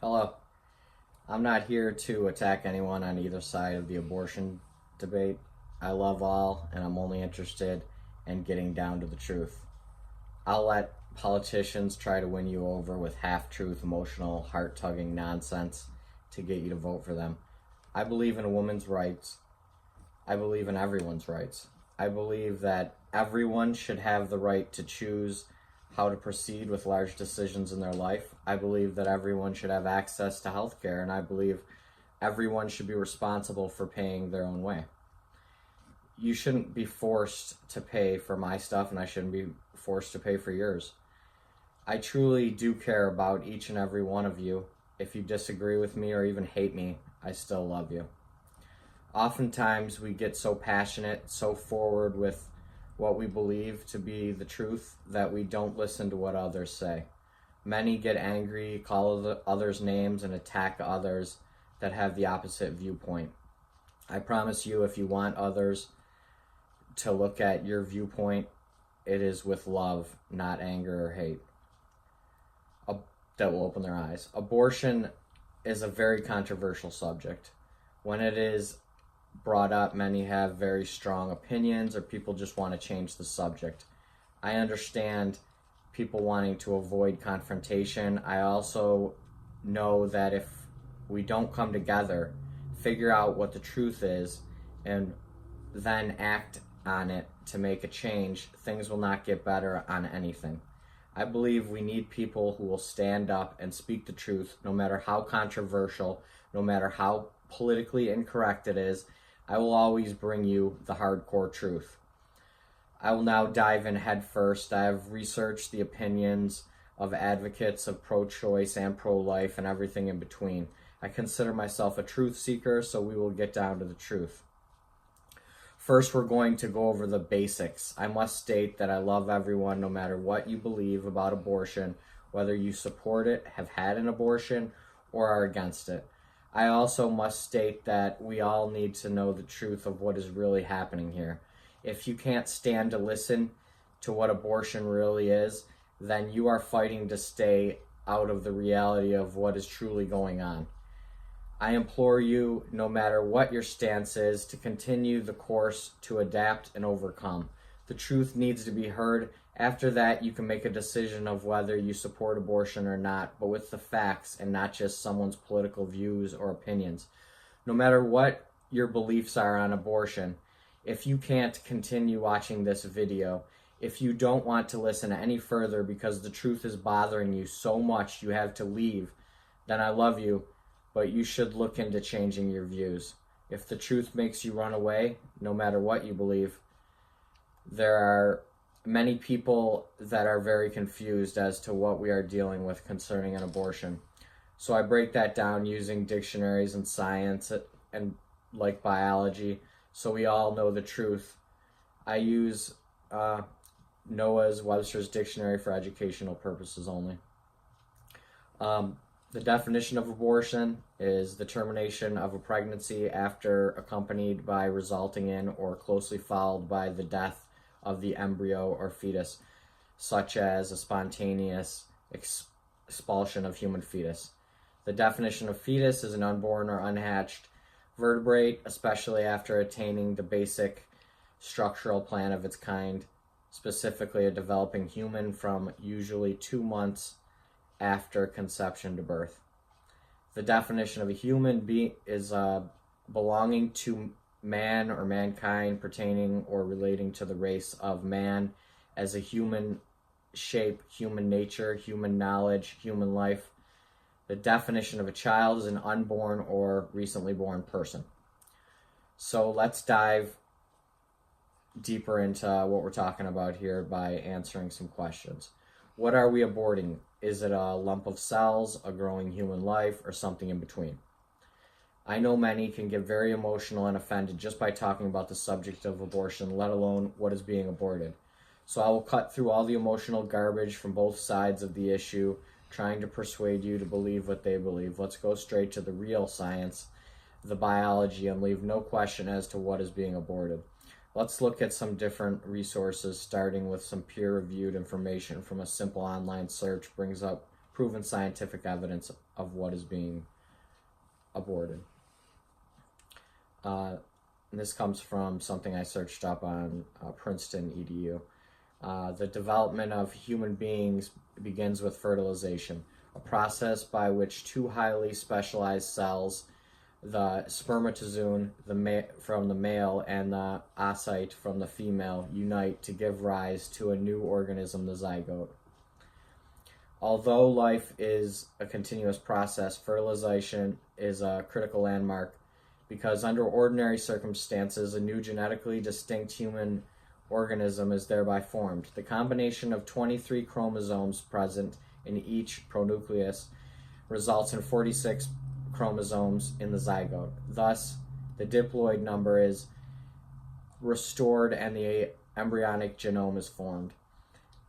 Hello. I'm not here to attack anyone on either side of the abortion debate. I love all, and I'm only interested in getting down to the truth. I'll let politicians try to win you over with half truth, emotional, heart tugging nonsense to get you to vote for them. I believe in a woman's rights. I believe in everyone's rights. I believe that everyone should have the right to choose how to proceed with large decisions in their life. I believe that everyone should have access to health care, and I believe everyone should be responsible for paying their own way. You shouldn't be forced to pay for my stuff, and I shouldn't be forced to pay for yours. I truly do care about each and every one of you. If you disagree with me or even hate me, I still love you. Oftentimes we get so passionate, so forward with what we believe to be the truth that we don't listen to what others say. Many get angry, call others names, and attack others that have the opposite viewpoint. I promise you, if you want others to look at your viewpoint, it is with love, not anger or hate, that will open their eyes. Abortion is a very controversial subject. When it is brought up, many have very strong opinions, or people just want to change the subject. I understand people wanting to avoid confrontation. I also know that if we don't come together, figure out what the truth is, and then act on it to make a change, things will not get better on anything. I believe we need people who will stand up and speak the truth, no matter how controversial, no matter how politically incorrect it is. I will always bring you the hardcore truth. I will now dive in head first. I have researched the opinions of advocates of pro-choice and pro-life and everything in between. I consider myself a truth seeker, so we will get down to the truth. First, we're going to go over the basics. I must state that I love everyone no matter what you believe about abortion, whether you support it, have had an abortion, or are against it. I also must state that we all need to know the truth of what is really happening here. If you can't stand to listen to what abortion really is, then you are fighting to stay out of the reality of what is truly going on. I implore you, no matter what your stance is, to continue the course to adapt and overcome. The truth needs to be heard. After that, you can make a decision of whether you support abortion or not, but with the facts and not just someone's political views or opinions. No matter what your beliefs are on abortion, if you can't continue watching this video, if you don't want to listen any further because the truth is bothering you so much you have to leave, then I love you, but you should look into changing your views. If the truth makes you run away, no matter what you believe, there are many people that are very confused as to what we are dealing with concerning an abortion. So I break that down using dictionaries and science and like biology, so we all know the truth. I use Noah's Webster's Dictionary for educational purposes only. The definition of abortion is the termination of a pregnancy after accompanied by, resulting in, or closely followed by the death of the embryo or fetus, such as a spontaneous expulsion of human fetus. The definition of fetus is an unborn or unhatched vertebrate, especially after attaining the basic structural plan of its kind, specifically a developing human from usually 2 months after conception to birth. The definition of a human being is belonging to man or mankind, pertaining or relating to the race of man, as a human shape, human nature, human knowledge, human life. The definition of a child is an unborn or recently born person. So let's dive deeper into what we're talking about here by answering some questions. What are we aborting? Is it a lump of cells, a growing human life, or something in between? I know many can get very emotional and offended just by talking about the subject of abortion, let alone what is being aborted. So I will cut through all the emotional garbage from both sides of the issue, trying to persuade you to believe what they believe. Let's go straight to the real science, the biology, and leave no question as to what is being aborted. Let's look at some different resources, starting with some peer-reviewed information from a simple online search brings up proven scientific evidence of what is being aborted. And this comes from something I searched up on Princeton EDU. The development of human beings begins with fertilization, a process by which two highly specialized cells, the spermatozoon from the male and the oocyte from the female, unite to give rise to a new organism, the zygote. Although life is a continuous process, fertilization is a critical landmark because under ordinary circumstances, a new genetically distinct human organism is thereby formed. The combination of 23 chromosomes present in each pronucleus results in 46 chromosomes in the zygote. Thus, the diploid number is restored and the embryonic genome is formed.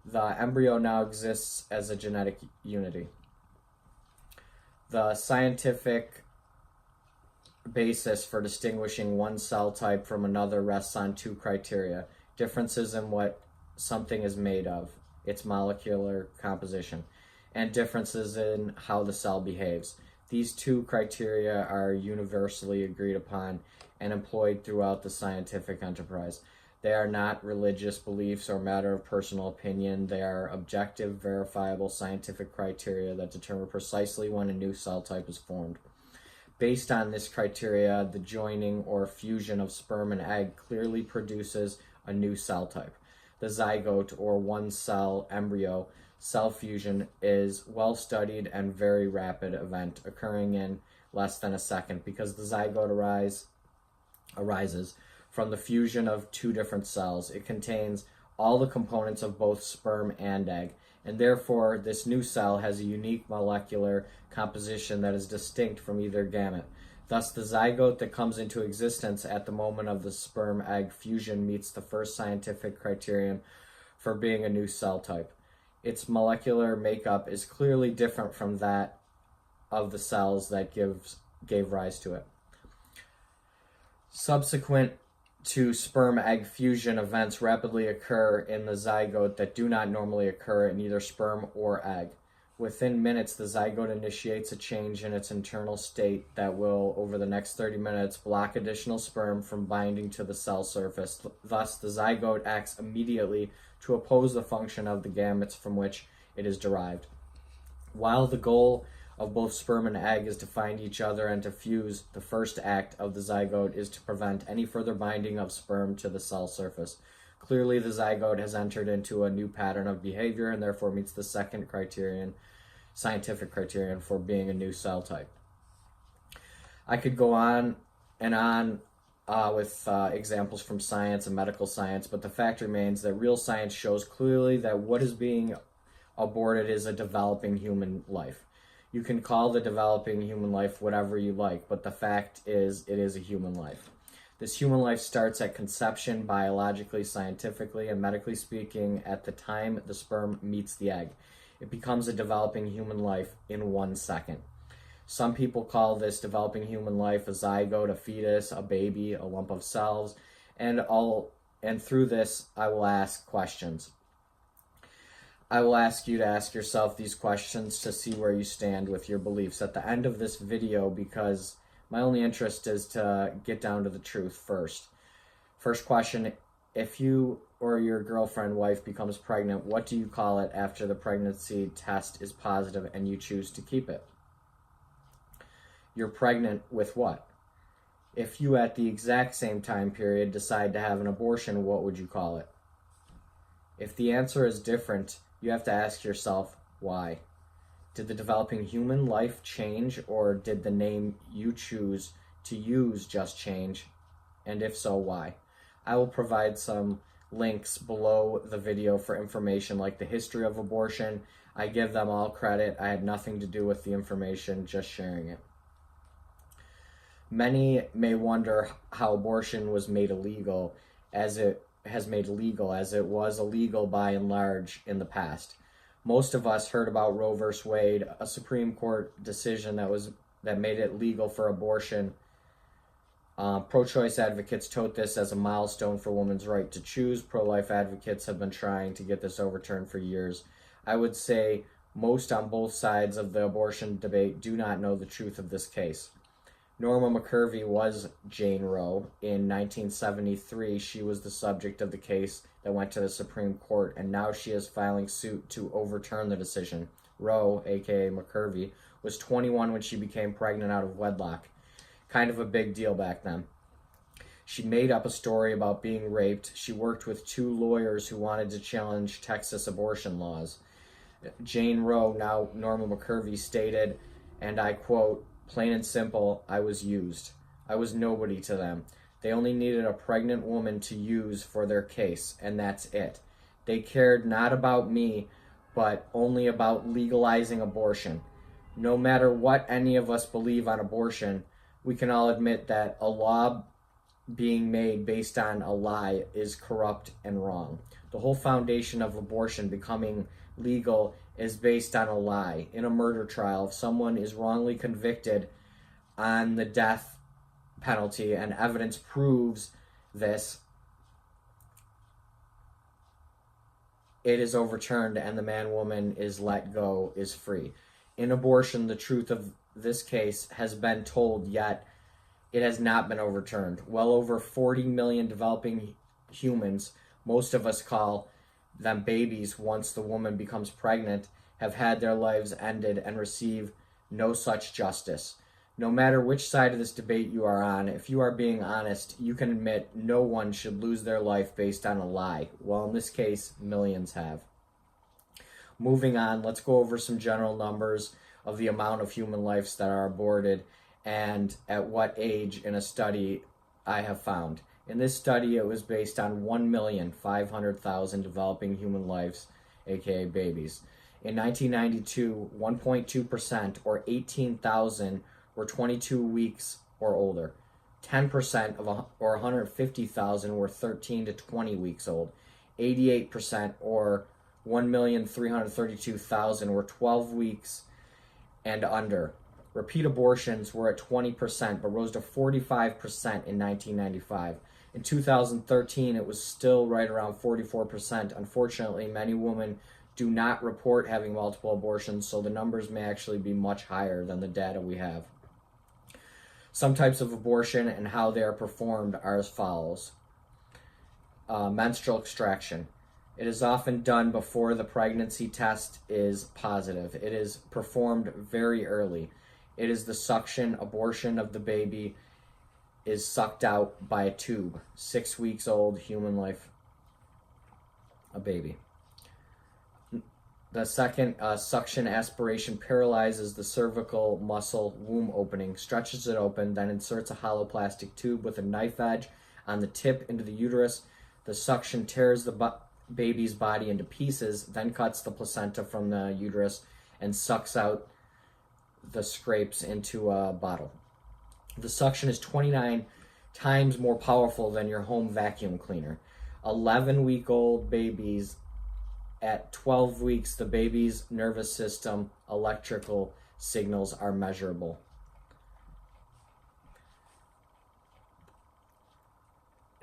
The embryo now exists as a genetic unity. The scientific basis for distinguishing one cell type from another rests on two criteria: differences in what something is made of, its molecular composition, and differences in how the cell behaves. These two criteria are universally agreed upon and employed throughout the scientific enterprise. They are not religious beliefs or matter of personal opinion. They are objective, verifiable scientific criteria that determine precisely when a new cell type is formed. Based on this criteria, the joining or fusion of sperm and egg clearly produces a new cell type. The zygote, or one-cell embryo, cell fusion is well-studied and very rapid event, occurring in less than a second, because the zygote arises from the fusion of two different cells. It contains all the components of both sperm and egg, and therefore this new cell has a unique molecular composition that is distinct from either gamete. Thus, the zygote that comes into existence at the moment of the sperm-egg fusion meets the first scientific criterion for being a new cell type. Its molecular makeup is clearly different from that of the cells that gave rise to it. Subsequent to sperm-egg fusion, events rapidly occur in the zygote that do not normally occur in either sperm or egg. Within minutes, the zygote initiates a change in its internal state that will, over the next 30 minutes, block additional sperm from binding to the cell surface. Thus, the zygote acts immediately to oppose the function of the gametes from which it is derived. While the goal of both sperm and egg is to find each other and to fuse, the first act of the zygote is to prevent any further binding of sperm to the cell surface. Clearly, the zygote has entered into a new pattern of behavior and therefore meets the second scientific criterion for being a new cell type. I could go on and on with examples from science and medical science, but the fact remains that real science shows clearly that what is being aborted is a developing human life. You can call the developing human life whatever you like, but the fact is it is a human life. This human life starts at conception, biologically, scientifically, and medically speaking, at the time the sperm meets the egg. It becomes a developing human life in 1 second. Some people call this developing human life a zygote, a fetus, a baby, a lump of cells, and through this I will ask questions. I will ask you to ask yourself these questions to see where you stand with your beliefs at the end of this video, because my only interest is to get down to the truth first. First question: if you or your girlfriend, wife becomes pregnant, what do you call it after the pregnancy test is positive and you choose to keep it? You're pregnant with what? If you at the exact same time period decide to have an abortion, what would you call it? If the answer is different, you have to ask yourself, why? Did the developing human life change, or did the name you choose to use just change? And if so, why? I will provide some links below the video for information like the history of abortion. I give them all credit. I had nothing to do with the information, just sharing it. Many may wonder how abortion was made illegal, as it was illegal by and large in the past. Most of us heard about Roe v. Wade, a Supreme Court decision that made it legal for abortion. Pro-choice advocates tote this as a milestone for women's right to choose. Pro-life advocates have been trying to get this overturned for years. I would say Most on both sides of the abortion debate do not know the truth of this case. Norma McCurvey was Jane Roe. In 1973, she was the subject of the case that went to the Supreme Court, and now she is filing suit to overturn the decision. Roe, aka McCurvey, was 21 when she became pregnant out of wedlock. Kind of a big deal back then. She made up a story about being raped. She worked with 2 lawyers who wanted to challenge Texas abortion laws. Jane Roe, now Norma McCurvey, stated, and I quote, "Plain and simple, I was used. I was nobody to them. They only needed a pregnant woman to use for their case, and that's it. They cared not about me, but only about legalizing abortion. No matter what any of us believe on abortion, we can all admit that a law being made based on a lie is corrupt and wrong. The whole foundation of abortion becoming legal is based on a lie. In a murder trial, if someone is wrongly convicted on the death penalty and evidence proves this, it is overturned and the man-woman is let go, is free. In abortion, the truth of this case has been told, yet it has not been overturned. Well over 40 million developing humans, most of us call them babies once the woman becomes pregnant, have had their lives ended and receive no such justice. No matter which side of this debate you are on, if you are being honest, you can admit no one should lose their life based on a lie. Well, in this case, millions have. Moving on, let's go over some general numbers of the amount of human lives that are aborted and at what age in a study I have found. In this study, it was based on 1,500,000 developing human lives, aka babies. In 1992, 1.2%, or 18,000, were 22 weeks or older. 10% or 150,000 were 13 to 20 weeks old. 88%, or 1,332,000, were 12 weeks and under. Repeat abortions were at 20%, but rose to 45% in 1995. In 2013, it was still right around 44%. Unfortunately, many women do not report having multiple abortions, so the numbers may actually be much higher than the data we have. Some types of abortion and how they are performed are as follows. Menstrual extraction. It is often done before the pregnancy test is positive. It is performed very early. It is the suction abortion of the baby is sucked out by a tube. 6 weeks old, human life, a baby. The second, suction aspiration, paralyzes the cervical muscle womb opening, stretches it open, then inserts a hollow plastic tube with a knife edge on the tip into the uterus. The suction tears the baby's body into pieces, then cuts the placenta from the uterus and sucks out the scrapes into a bottle. The suction is 29 times more powerful than your home vacuum cleaner. 11-week-old babies, at 12 weeks, the baby's nervous system electrical signals are measurable.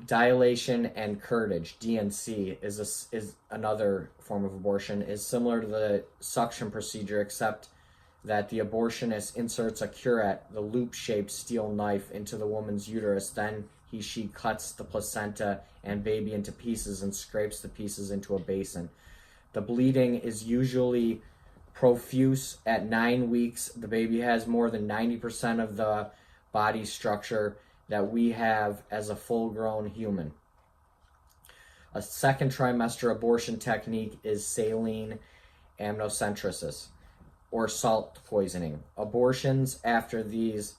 Dilation and curettage, DNC, is another form of abortion, is similar to the suction procedure, except that the abortionist inserts a curette, the loop-shaped steel knife, into the woman's uterus. Then she cuts the placenta and baby into pieces and scrapes the pieces into a basin. The bleeding is usually profuse at 9 weeks. The baby has more than 90% of the body structure that we have as a full-grown human. A second trimester abortion technique is saline amniocentesis, or salt poisoning. Abortions after these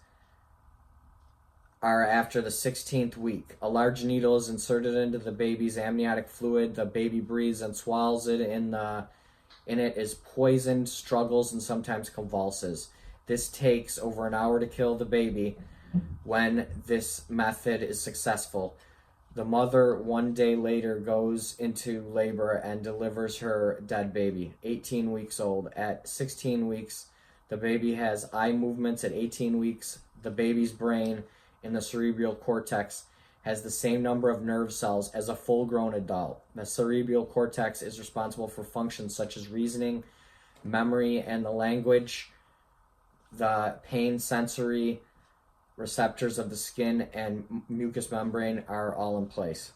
are after the 16th week. A large needle is inserted into the baby's amniotic fluid. The baby breathes and swallows it. In it is poisoned, struggles, and sometimes convulses. This takes over an hour to kill the baby. When this method is successful, the mother 1 day later goes into labor and delivers her dead baby, 18 weeks old. At 16 weeks, the baby has eye movements. At 18 weeks, the baby's brain in the cerebral cortex has the same number of nerve cells as a full-grown adult. The cerebral cortex is responsible for functions such as reasoning, memory and the language, the pain sensory receptors of the skin and mucous membrane are all in place.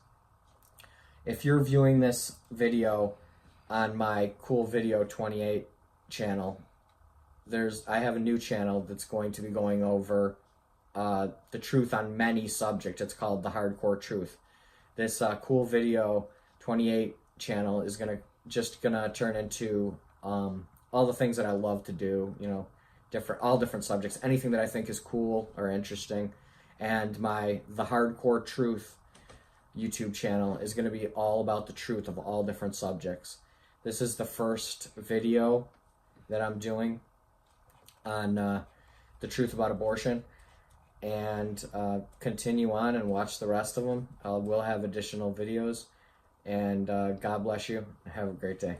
If you're viewing this video on my Cool Video 28 channel, I have a new channel that's going to be going over the truth on many subjects. It's called The Hardcore Truth. This Cool Video 28 channel is gonna turn into all the things that I love to do, you know, all different subjects, anything that I think is cool or interesting. And The Hardcore Truth YouTube channel is going to be all about the truth of all different subjects. This is the first video that I'm doing on the truth about abortion, and continue on and watch the rest of them. We'll have additional videos, and God bless you. Have a great day.